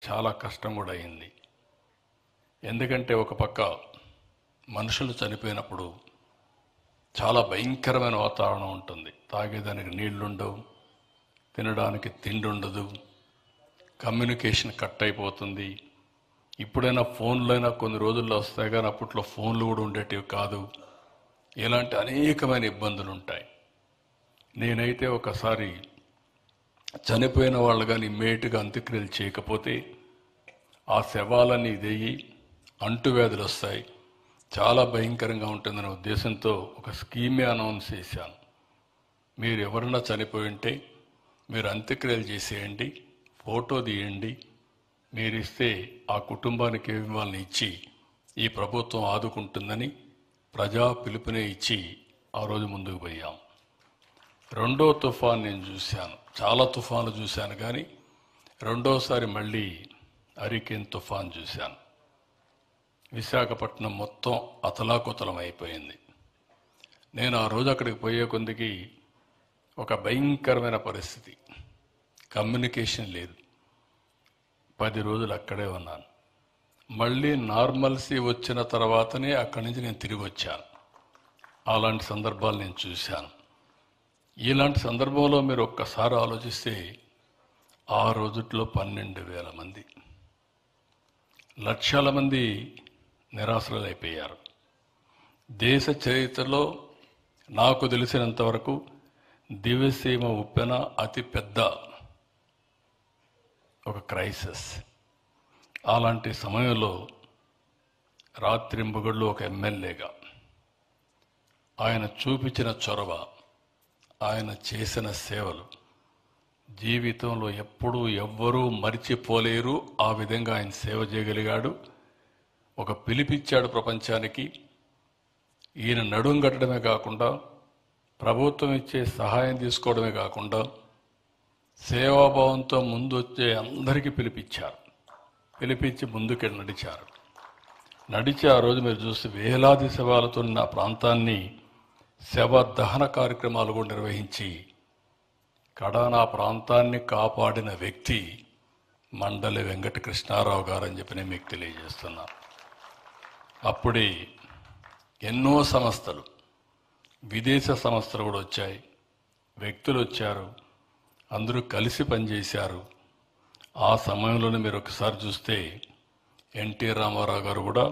చాలా కష్టం కూడా అయింది. ఎందుకంటే ఒక పక్క మనుషులు చనిపోయినప్పుడు చాలా భయంకరమైన వాతావరణం ఉంటుంది. తాగేదానికి నీళ్లుండవు, తినడానికి తిండి ఉండదు, కమ్యూనికేషన్ కట్ అయిపోతుంది. ఇప్పుడైనా ఫోన్లు అయినా కొన్ని రోజుల్లో వస్తాయి, కానీ అప్పట్లో ఫోన్లు కూడా ఉండేటివి కాదు. ఇలాంటి అనేకమైన ఇబ్బందులు ఉంటాయి. నేనైతే ఒకసారి చనిపోయిన వాళ్ళు కానీ ఇమ్మీడియట్గా అంత్యక్రియలు చేయకపోతే ఆ శవాలన్నీ ఇదయ్యి అంటువ్యాధులు వస్తాయి, చాలా భయంకరంగా ఉంటుందనే ఉద్దేశంతో ఒక స్కీమే అనౌన్స్ చేశాను. మీరు ఎవరన్నా చనిపోయి ఉంటే మీరు అంత్యక్రియలు చేసేయండి, ఫోటో తీయండి, మీరు ఇస్తే ఆ కుటుంబానికి వాళ్ళని ఇచ్చి ఈ ప్రభుత్వం ఆదుకుంటుందని ప్రజా పిలుపునే ఇచ్చి ఆ రోజు ముందుకు పోయాం. రెండో తుఫాన్ నేను చూశాను, చాలా తుఫాన్లు చూశాను, కానీ రెండోసారి మళ్ళీ హరికేన్ తుఫాన్ చూశాను. విశాఖపట్నం మొత్తం అతలాకుతలం అయిపోయింది. నేను ఆ రోజు అక్కడికి పోయే కొందికి ఒక భయంకరమైన పరిస్థితి, కమ్యూనికేషన్ లేదు. 10 రోజులు అక్కడే ఉన్నాను. మళ్ళీ నార్మల్సీ వచ్చిన తర్వాతనే అక్కడి నుంచి నేను తిరిగి వచ్చాను. అలాంటి సందర్భాలు నేను చూశాను. ఇలాంటి సందర్భంలో మీరు ఒక్కసారి ఆలోచిస్తే ఆ రోజుట్లో 12,000 మంది, లక్షల మంది నిరాశ్రులైపోయారు. దేశ చరిత్రలో నాకు తెలిసినంతవరకు దివ్యసీమ ఉప్పెన అతి పెద్ద ఒక క్రైసిస్. అలాంటి సమయంలో రాత్రింబగళ్ళు ఒక ఎమ్మెల్యేగా ఆయన చూపించిన చొరవ, ఆయన చేసిన సేవలు జీవితంలో ఎప్పుడూ ఎవ్వరూ మరిచిపోలేరు. ఆ విధంగా ఆయన సేవ చేయగలిగాడు. ఒక పిలిపిచ్చాడు ప్రపంచానికి. ఈయన నడుం కట్టడమే కాకుండా, ప్రభుత్వం ఇచ్చే సహాయం తీసుకోవడమే కాకుండా, సేవాభావంతో ముందు వచ్చే అందరికీ పిలిపించి ముందుకు నడిచి ఆ రోజు మీరు చూస్తే వేలాది శవాలతో ఉన్న ప్రాంతాన్ని శవ దహన కార్యక్రమాలు కూడా నిర్వహించి కడానా ప్రాంతాన్ని కాపాడిన వ్యక్తి మండలి వెంకట కృష్ణారావు గారు అని చెప్పి నేను మీకు తెలియజేస్తున్నాను. అప్పుడే ఎన్నో సంస్థలు, విదేశ సంస్థలు కూడా వచ్చాయి, వ్యక్తులు వచ్చారు, అందరూ కలిసి పనిచేశారు. ఆ సమయంలోనే మీరు ఒకసారి చూస్తే ఎన్టీ రామారావు గారు కూడా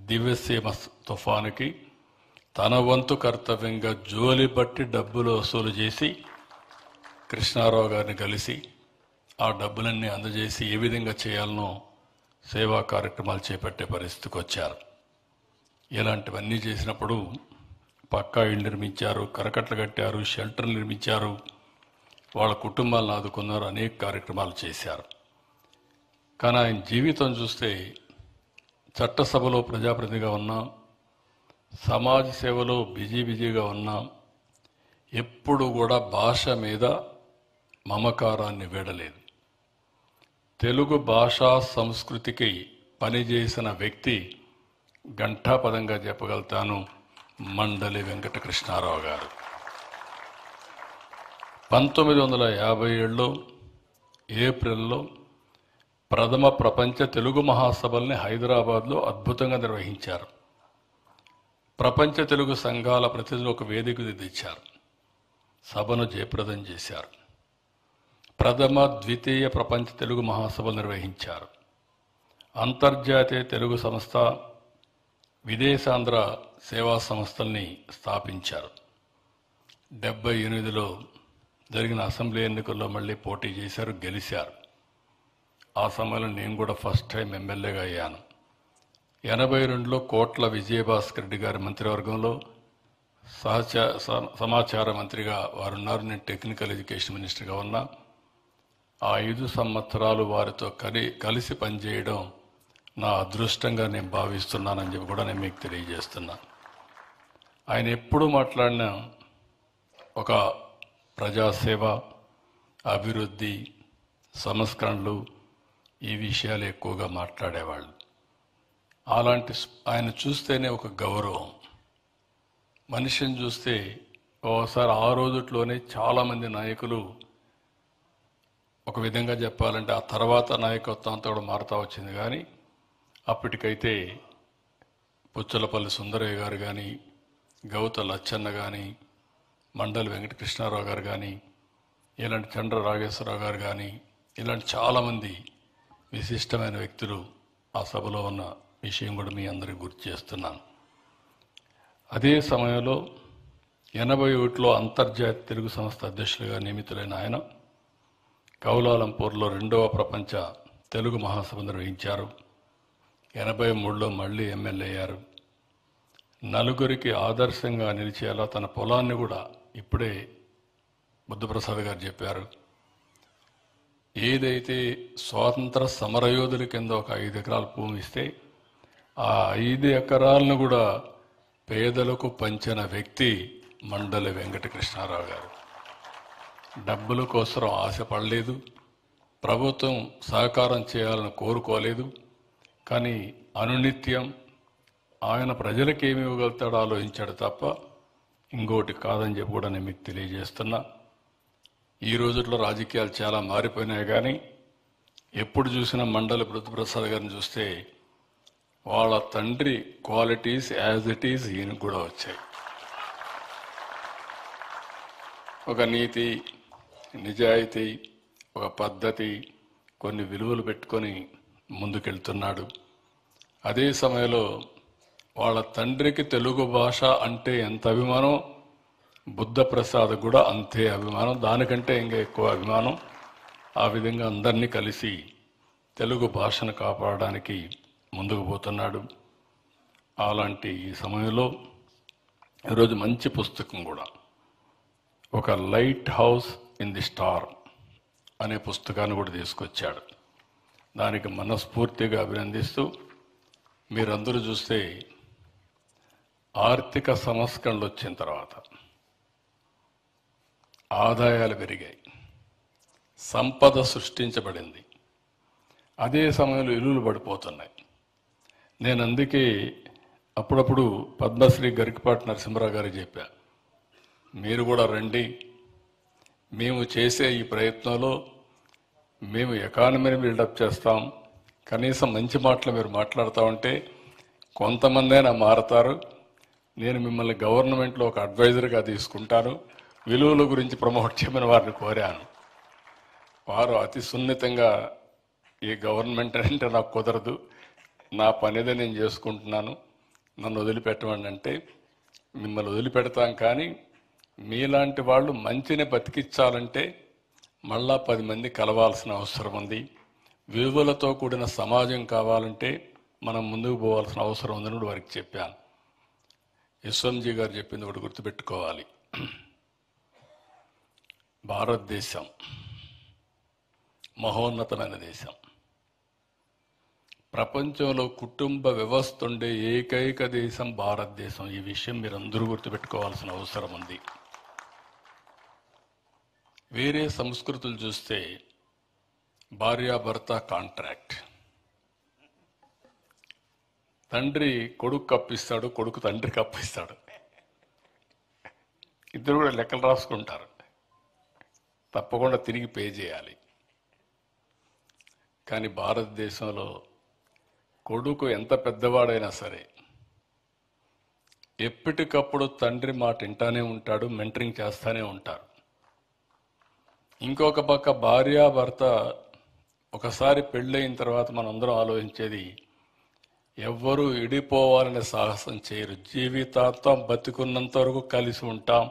దివ్యసీమ తుఫానుకి తన వంతు కర్తవ్యంగా జోలి బట్టి డబ్బులు వసూలు చేసి కృష్ణారావు గారిని కలిసి ఆ డబ్బులన్నీ అందజేసి ఏ విధంగా చేయాలనో సేవా కార్యక్రమాలు చేపట్టే పరిస్థితికి వచ్చారు. ఇలాంటివన్నీ చేసినప్పుడు పక్కా ఇళ్ళు నిర్మించారు, కరకట్లు కట్టారు, షెల్టర్లు నిర్మించారు, వాళ్ళ కుటుంబాలను ఆదుకున్నారు, అనేక కార్యక్రమాలు చేశారు. కానీ ఆయన జీవితం చూస్తే చట్టసభలో ప్రజాప్రతినిధిగా ఉన్నాం, సమాజ సేవలో బిజీగా ఉన్నాం, ఎప్పుడు కూడా భాష మీద మమకారాన్ని వీడలేదు. తెలుగు భాషా సంస్కృతికి పనిచేసిన వ్యక్తి ఘంటాపదంగా చెప్పగలుగుతాను, మండలి వెంకట కృష్ణారావు గారు. 1957లో ఏప్రిల్లో ప్రథమ ప్రపంచ తెలుగు మహాసభల్ని హైదరాబాద్లో అద్భుతంగా నిర్వహించారు. ప్రపంచ తెలుగు సంఘాల ప్రతినిధులు ఒక వేదిక తెచ్చారు, సభను జయప్రదం చేశారు. ప్రథమ ద్వితీయ ప్రపంచ తెలుగు మహాసభలు నిర్వహించారు. అంతర్జాతీయ తెలుగు సంస్థ, విదేశాంధ్ర సేవా సంస్థల్ని స్థాపించారు. 78లో జరిగిన అసెంబ్లీ ఎన్నికల్లో మళ్ళీ పోటీ చేశారు, గెలిచారు. ఆ సమయంలో నేను కూడా ఫస్ట్ టైం ఎమ్మెల్యేగా అయ్యాను. 82లో కోట్ల విజయభాస్కర్ రెడ్డి గారి మంత్రివర్గంలో సమాచార మంత్రిగా వారున్నారు. నేను టెక్నికల్ ఎడ్యుకేషన్ మినిస్టర్గా ఉన్నా. ఆ 5 సంవత్సరాలు వారితో కలిసి పనిచేయడం నా అదృష్టంగా నేను భావిస్తున్నానని చెప్పి కూడా నేను మీకు తెలియజేస్తున్నా. ఆయన ఎప్పుడు మాట్లాడిన ఒక ప్రజాసేవ, అభివృద్ధి, సంస్కరణలు, ఈ విషయాలు ఎక్కువగా మాట్లాడేవాళ్ళు. అలాంటి ఆయన చూస్తేనే ఒక గౌరవం. మనిషిని చూస్తే ఓసారి ఆ రోజుట్లోనే చాలామంది నాయకులు ఒక విధంగా చెప్పాలంటే ఆ తర్వాత నాయకత్వంతో కూడా మారుతూ వచ్చింది. కానీ అప్పటికైతే పుచ్చలపల్లి సుందరయ్య గారు కానీ, గౌత లచ్చన్న కానీ, మండలి వెంకటకృష్ణారావు గారు కానీ, ఇలాంటి చండ్ర రాగేశ్వరరావు గారు కానీ, ఇలాంటి చాలామంది విశిష్టమైన వ్యక్తులు ఆ సభలో ఉన్న విషయం కూడా మీ అందరికీ గుర్తు చేస్తున్నాను. అదే సమయంలో 81లో అంతర్జాతీయ తెలుగు సంస్థ అధ్యక్షులుగా నియమితులైన ఆయన కౌలాలంపూర్లో 2వ ప్రపంచ తెలుగు మహాసభ నిర్వహించారు. 83లో మళ్ళీ ఎమ్మెల్యే అయ్యారు. నలుగురికి ఆదర్శంగా నిలిచేలా తన పొలాన్ని కూడా ఇప్పుడే బుద్ధప్రసాద్ గారు చెప్పారు. ఏదైతే స్వాతంత్ర సమరయోధుల కింద ఒక 5 ఎకరాల భూమి ఇస్తే ఆ 5 ఎకరాలను కూడా పేదలకు పంచిన వ్యక్తి మండలి వెంకటకృష్ణారావు గారు. డబ్బుల కోసం ఆశపడలేదు, ప్రభుత్వం సహకారం చేయాలని కోరుకోలేదు. కానీ అనునిత్యం ఆయన ప్రజలకు ఏమి ఇవ్వగలుగుతాడో ఆలోచించాడు తప్ప ఇంకోటి కాదని చెప్పి కూడా నేను మీకు తెలియజేస్తున్నా. ఈ రోజుల్లో రాజకీయాలు చాలా మారిపోయినాయి. కానీ ఎప్పుడు చూసినా మండలి బుద్ధప్రసాద్ గారిని చూస్తే వాళ్ళ తండ్రి క్వాలిటీస్ యాజ్ ఇట్ ఈజ్ ఈయనకు కూడా వచ్చాయి. ఒక నీతి, నిజాయితీ, ఒక పద్ధతి, కొన్ని విలువలు పెట్టుకొని ముందుకెళ్తున్నాడు. అదే సమయంలో వాళ్ళ తండ్రికి తెలుగు భాష అంటే ఎంత అభిమానం, బుద్ధప్రసాద్ కూడా అంతే అభిమానం, దానికంటే ఇంకా ఎక్కువ అభిమానం. ఆ విధంగా అందరినీ కలిసి తెలుగు భాషను కాపాడడానికి ముందుకు పోతున్నాడు. అలాంటి ఈ సమయంలో ఈరోజు మంచి పుస్తకం కూడా, ఒక light house in the star అనే పుస్తకాన్ని కూడా తీసుకొచ్చాడు. దానికి మనస్ఫూర్తిగా అభినందిస్తూ, మీరందరూ చూస్తే ఆర్థిక సంస్కరణలు వచ్చిన తర్వాత ఆదాయాలు పెరిగాయి, సంపద సృష్టించబడింది. అదే సమయంలో ఇల్లులు పడిపోతున్నాయి. నేను అందుకే అప్పుడప్పుడు పద్మశ్రీ గరికపాటి నరసింహరావు గారికి చెప్పా, మీరు కూడా రండి, మేము చేసే ఈ ప్రయత్నంలో మేము ఎకానమీని బిల్డప్ చేస్తాం, కనీసం మంచి మాటలు మీరు మాట్లాడుతూ ఉంటే కొంతమంది అయినా మారతారు. నేను మిమ్మల్ని గవర్నమెంట్లో ఒక అడ్వైజర్గా తీసుకుంటాను, విలువల గురించి ప్రమోట్ చేయమని వారిని కోరాను. వారు అతి సున్నితంగా, ఈ గవర్నమెంట్ అంటే నాకు కుదరదు, నా పనిదే నేను చేసుకుంటున్నాను, నన్ను వదిలిపెట్టమని అంటే, మిమ్మల్ని వదిలిపెడతాం కానీ మీలాంటి వాళ్ళు మంచిని బతికించాలంటే మళ్ళా 10 మంది కలవాల్సిన అవసరం ఉంది, విలువలతో కూడిన సమాజం కావాలంటే మనం ముందుకు పోవాల్సిన అవసరం ఉందని కూడా వారికి చెప్పాను. యశ్వంత్జీ గారు చెప్పింది ఒకటి గుర్తుపెట్టుకోవాలి, భారతదేశం మహోన్నతమైన దేశం, ప్రపంచంలో కుటుంబ వ్యవస్థ ఉండే ఏకైక దేశం భారతదేశం. ఈ విషయం మీరందరూ గుర్తుపెట్టుకోవాల్సిన అవసరం ఉంది. వేరే సంస్కృతులు చూస్తే భార్యాభర్త కాంట్రాక్ట్, తండ్రి కొడుకు అప్పిస్తాడు, కొడుకు తండ్రికి అప్పిస్తాడు, ఇద్దరు కూడా లెక్కలు రాసుకుంటారు, తప్పకుండా తిరిగి పే చేయాలి. కానీ భారతదేశంలో కొడుకు ఎంత పెద్దవాడైనా సరే ఎప్పటికప్పుడు తండ్రి మాట వింటానే ఉంటాడు, మెంటరింగ్ చేస్తానే ఉంటారు. ఇంకొక పక్క భార్యాభర్త ఒకసారి పెళ్ళయిన తర్వాత మనందరం ఆలోచించేది, ఎవ్వరూ ఇడిపోవాలనే సాహసం చేయరు, జీవితాంతం బతికున్నంత వరకు కలిసి ఉంటాం.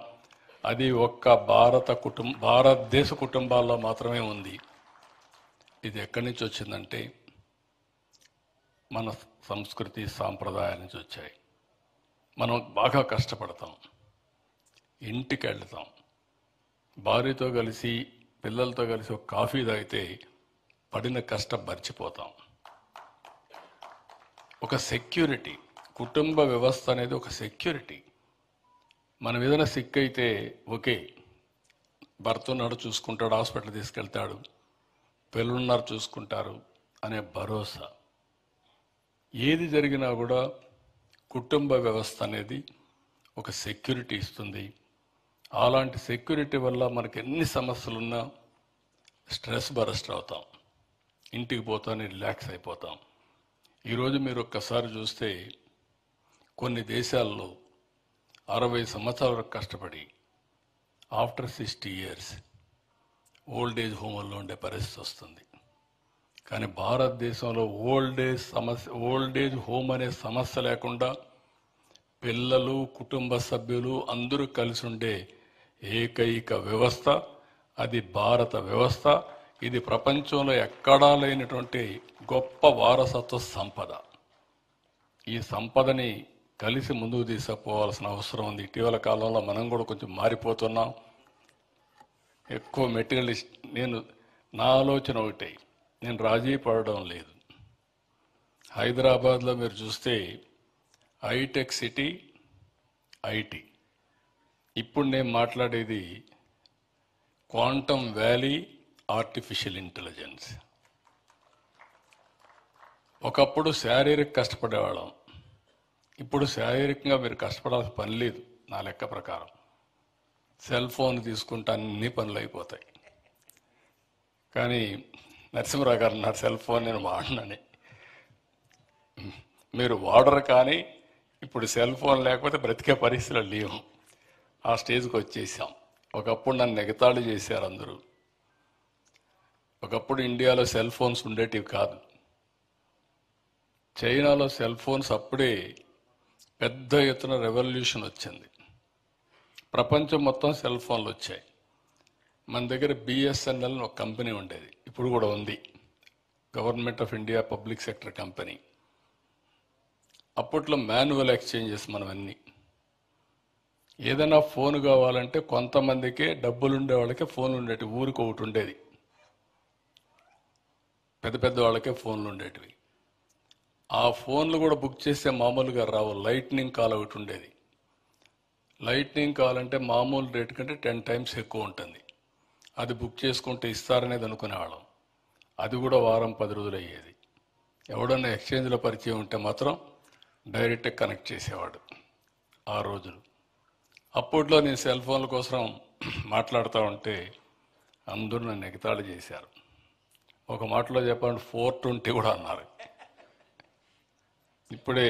అది ఒక్క భారతదేశ కుటుంబాల్లో మాత్రమే ఉంది. ఇది ఎక్కడి నుంచి వచ్చిందంటే మన సంస్కృతి సాంప్రదాయాల నుంచి వచ్చాయి. మనం బాగా కష్టపడతాం, ఇంటికి వెళ్తాం, భార్యతో కలిసి పిల్లలతో కలిసి ఒక కాఫీ తాగితే పడిన కష్టం మర్చిపోతాం. ఒక సెక్యూరిటీ, కుటుంబ వ్యవస్థ అనేది ఒక సెక్యూరిటీ. మనం ఏదైనా సిక్ అయితే ఓకే, భర్త ఉన్నాడు చూసుకుంటాడు, హాస్పిటల్ తీసుకెళ్తాడు, పిల్లలున్నారు చూసుకుంటారు అనే భరోసా. ఏది జరిగినా కూడా కుటుంబ వ్యవస్థ అనేది ఒక సెక్యూరిటీ ఇస్తుంది. అలాంటి సెక్యూరిటీ వల్ల మనకి ఎన్ని సమస్యలున్నా స్ట్రెస్ బరస్ట్ అవుతాం, ఇంటికి పోతానే రిలాక్స్ అయిపోతాం. ఈరోజు మీరు ఒక్కసారి చూస్తే కొన్ని దేశాల్లో 60 సంవత్సరాల వరకు కష్టపడి ఆఫ్టర్ 60 years ఓల్డ్ ఏజ్ హోమ్లో ఉండే పరిస్థితి వస్తుంది. కానీ భారతదేశంలో ఓల్డ్ ఏజ్ హోమ్ అనే సమస్య లేకుండా పిల్లలు, కుటుంబ సభ్యులు అందరూ కలిసి ఉండే ఏకైక వ్యవస్థ అది భారత వ్యవస్థ. ఇది ప్రపంచంలో ఎక్కడా లేనటువంటి గొప్ప వారసత్వ సంపద. ఈ సంపదని కలిసి ముందుకు తీసుకుపోవాల్సిన అవసరం ఉంది. ఇటీవల కాలంలో మనం కూడా కొంచెం మారిపోతున్నాం. ఎక్కువ మెటీరియలిస్ట్. నా ఆలోచన ఒకటే, నేను రాజీ పడడం లేదు. హైదరాబాద్లో మీరు చూస్తే హైటెక్ సిటీ, ఐటీ. ఇప్పుడు నేను మాట్లాడేది క్వాంటమ్ వ్యాలీ, ఆర్టిఫిషియల్ ఇంటెలిజెన్స్. ఒకప్పుడు శారీరక కష్టపడేవాళ్ళం, ఇప్పుడు శారీరకంగా మీరు కష్టపడాల్సిన పని లేదు. నా లెక్క ప్రకారం సెల్ ఫోన్ తీసుకుంటే అన్ని పనులు అయిపోతాయి. కానీ నరసింహరావు గారు నా సెల్ ఫోన్ నేను వాడినని, మీరు వాడరు. కానీ ఇప్పుడు సెల్ ఫోన్ లేకపోతే బ్రతికే పరిస్థితులు లేవు. ఆ స్టేజ్కి వచ్చేసాం. ఒకప్పుడు నన్ను ఎగతాళి చేశారు అందరూ. ఒకప్పుడు ఇండియాలో సెల్ ఫోన్స్ ఉండేటివి కాదు. చైనాలో సెల్ ఫోన్స్ అప్పుడే పెద్ద ఎత్తున రెవల్యూషన్ వచ్చింది. ప్రపంచం మొత్తం సెల్ ఫోన్లు వచ్చాయి. మన దగ్గర బిఎస్ఎన్ఎల్ ఒక కంపెనీ ఉండేది, ఇప్పుడు కూడా ఉంది, government of India public sector company. అప్పట్లో మాన్యువల్ ఎక్స్చేంజెస్ మనవన్నీ. ఏదైనా ఫోన్ కావాలంటే కొంతమందికే, డబ్బులు ఉండే వాళ్ళకే ఫోన్లు ఉండేవి. ఊరికి ఒకటి ఉండేది, పెద్ద పెద్ద వాళ్ళకే ఫోన్లు ఉండేటివి. ఆ ఫోన్లు కూడా బుక్ చేస్తే మామూలుగా రావు. లైట్నింగ్ కాల్ ఒకటి ఉండేది. లైట్నింగ్ కాల్ అంటే మామూలు రేటు కంటే 10 times ఎక్కువ ఉంటుంది. అది బుక్ చేసుకుంటే ఇస్తారనేది అనుకునేవాళ్ళం. అది కూడా వారం 10 రోజులు అయ్యేది. ఎవడన్నా ఎక్స్చేంజ్లో పరిచయం ఉంటే మాత్రం డైరెక్ట్గా కనెక్ట్ చేసేవాడు ఆ రోజులు. అప్పట్లో నేను సెల్ ఫోన్ల కోసం మాట్లాడుతూ ఉంటే అందరూ నన్ను ఎగతాళి చేశారు. ఒక మాటలో చెప్పాలంటే 420 కూడా అన్నారు. ఇప్పుడే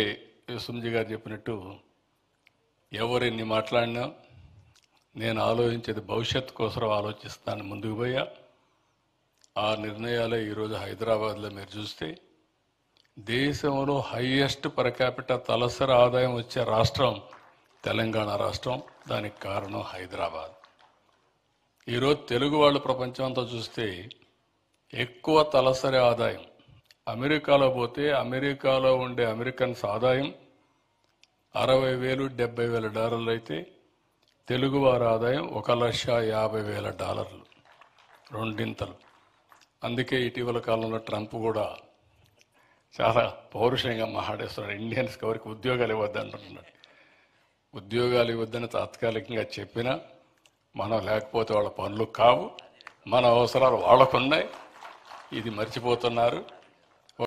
సుమ్జీ గారు చెప్పినట్టు ఎవరెన్ని మాట్లాడినా నేను ఆలోచించేది భవిష్యత్తు కోసం ఆలోచిస్తాను. ముందుకు పోయా. ఆ నిర్ణయాలే ఈరోజు హైదరాబాద్లో మీరు చూస్తే దేశంలో హైయెస్ట్ పర్ క్యాపిటల్ తలసరి ఆదాయం వచ్చే రాష్ట్రం తెలంగాణ రాష్ట్రం. దానికి కారణం హైదరాబాద్. ఈరోజు తెలుగు వాళ్ళు ప్రపంచం అంతా చూస్తే ఎక్కువ తలసరి ఆదాయం. అమెరికాలో పోతే అమెరికాలో ఉండే అమెరికన్స్ ఆదాయం 60,000 $70,000 అయితే తెలుగువారి ఆదాయం $1,50,000, రెండింతలు. అందుకే ఇటీవల కాలంలో ట్రంప్ కూడా చాలా పౌరుషంగా మాట్లాడేస్తున్నాడు. ఇండియన్స్కి ఎవరికి ఉద్యోగాలు ఇవ్వద్దు అంటున్నాడు. ఉద్యోగాలు ఇవ్వద్దని తాత్కాలికంగా చెప్పినా మనం లేకపోతే వాళ్ళ పనులు కావు, మన అవసరాలు వాళ్ళకున్నాయి. ఇది మర్చిపోతున్నారు.